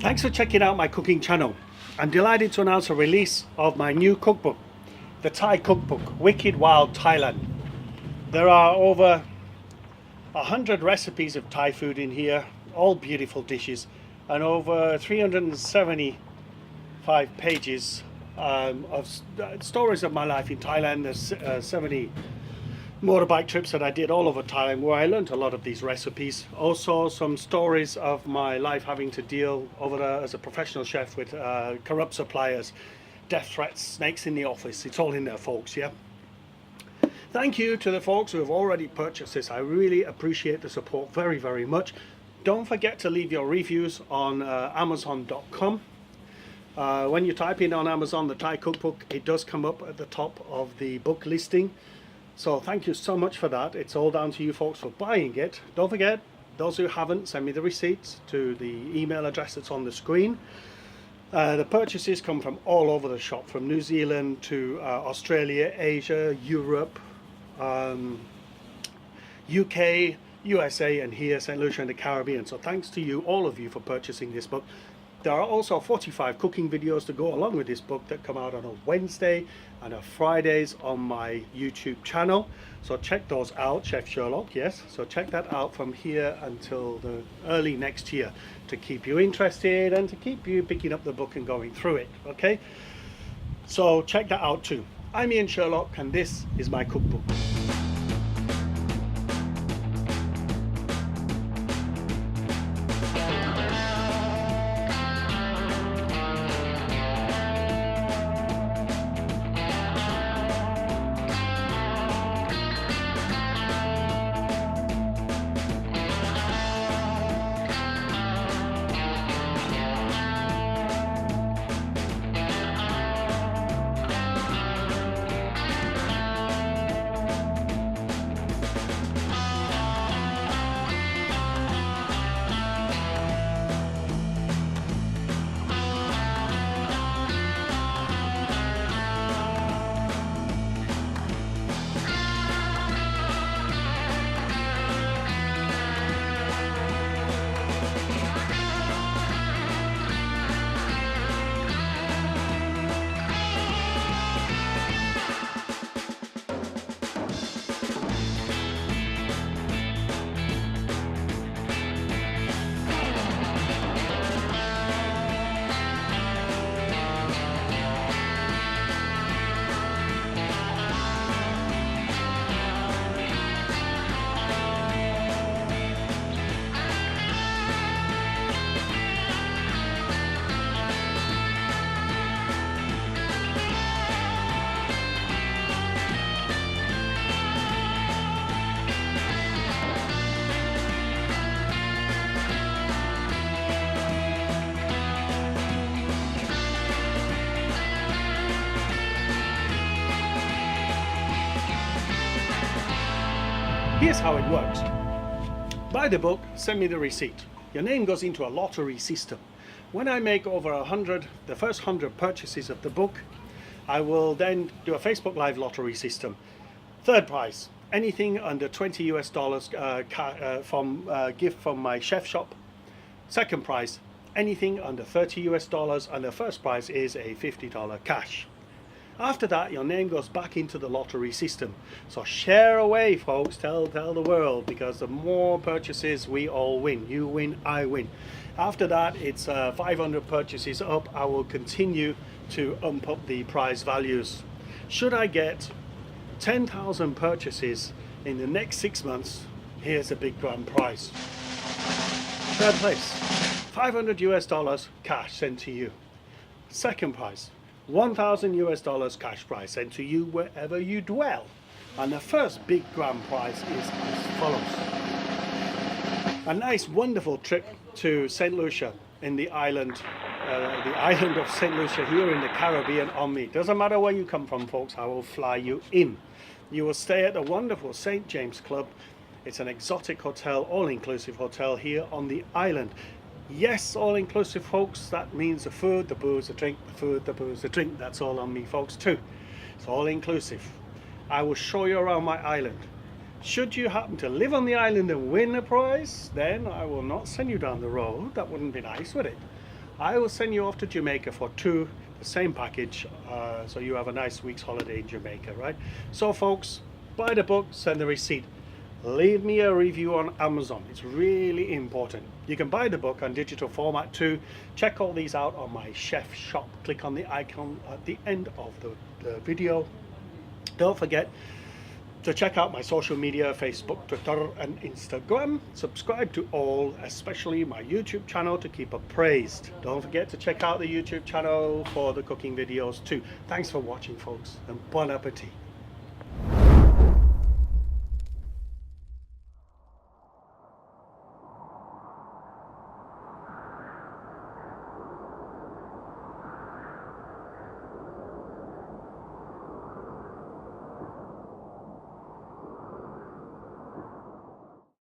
Thanks for checking out my cooking channel. I'm delighted to announce a release of my new cookbook, the Thai Cookbook, Wild Thailand. There are over 100 recipes of Thai food in here, all beautiful dishes, and over 375 pages of stories of my life in Thailand. There's 70 motorbike trips that I did all over Thailand where I learned a lot of these recipes. Also some stories of my life having to deal over there as a professional chef with corrupt suppliers, death threats, snakes in the office. It's all in there, folks, yeah? Thank you to the folks who have already purchased this. I really appreciate the support very, very much. Don't forget to leave your reviews on Amazon.com. When you type in on Amazon the Thai Cookbook, it does come up at the top of the book listing. So thank you so much for that. It's all down to you folks for buying it. Don't forget, those who haven't, send me the receipts to the email address that's on the screen. The purchases come from all over the shop, from New Zealand to Australia, Asia, Europe, UK, USA, and here, Saint Lucia and the Caribbean. So thanks to you, all of you, for purchasing this book. There are also 45 cooking videos to go along with this book that come out on a Wednesday and a Fridays on my YouTube channel. So check those out, Chef Sherlock, yes. So check that out from here until the early next year to keep you interested and to keep you picking up the book and going through it, okay? So check that out too. I'm Ian Sherlock and this is my cookbook. Here's how it works. Buy the book, send me the receipt. Your name goes into a lottery system. When I make over 100, the first 100 purchases of the book, I will then do a Facebook Live lottery system. Third prize, anything under $20 US from gift from my chef shop. Second prize, anything under $30 US, and the first prize is a $50 cash. After that, your name goes back into the lottery system. So share away, folks. Tell the world, because the more purchases, we all win. You win, I win. After that, it's 500 purchases up. I will continue to ump up the prize values. Should I get 10,000 purchases in the next 6 months, here's a big grand prize. Third place, $500 US cash sent to you. Second prize, $1,000 US cash prize sent to you wherever you dwell. And the first big grand prize is as follows. A nice wonderful trip to Saint Lucia in the island of Saint Lucia here in the Caribbean on me. Doesn't matter where you come from, folks, I will fly you in. You will stay at the wonderful St. James Club. It's an exotic hotel, all-inclusive hotel here on the island. Yes, all-inclusive, folks. That means the food, the booze, the drink, the food, the booze, the drink. That's all on me, folks, too. It's all-inclusive. I will show you around my island. Should you happen to live on the island and win a prize, then I will not send you down the road. That wouldn't be nice, would it? I will send you off to Jamaica for two, the same package, so you have a nice week's holiday in Jamaica, right? So folks, buy the book, send the receipt. Leave me a review on Amazon. It's really important. You can buy the book on digital format too. Check all these out on my chef shop. Click on the icon at the end of the video. Don't forget to check out my social media, Facebook, Twitter and Instagram. Subscribe to all, especially my YouTube channel, to keep appraised. Don't forget to check out the YouTube channel for the cooking videos too. Thanks for watching folks, and bon appetit.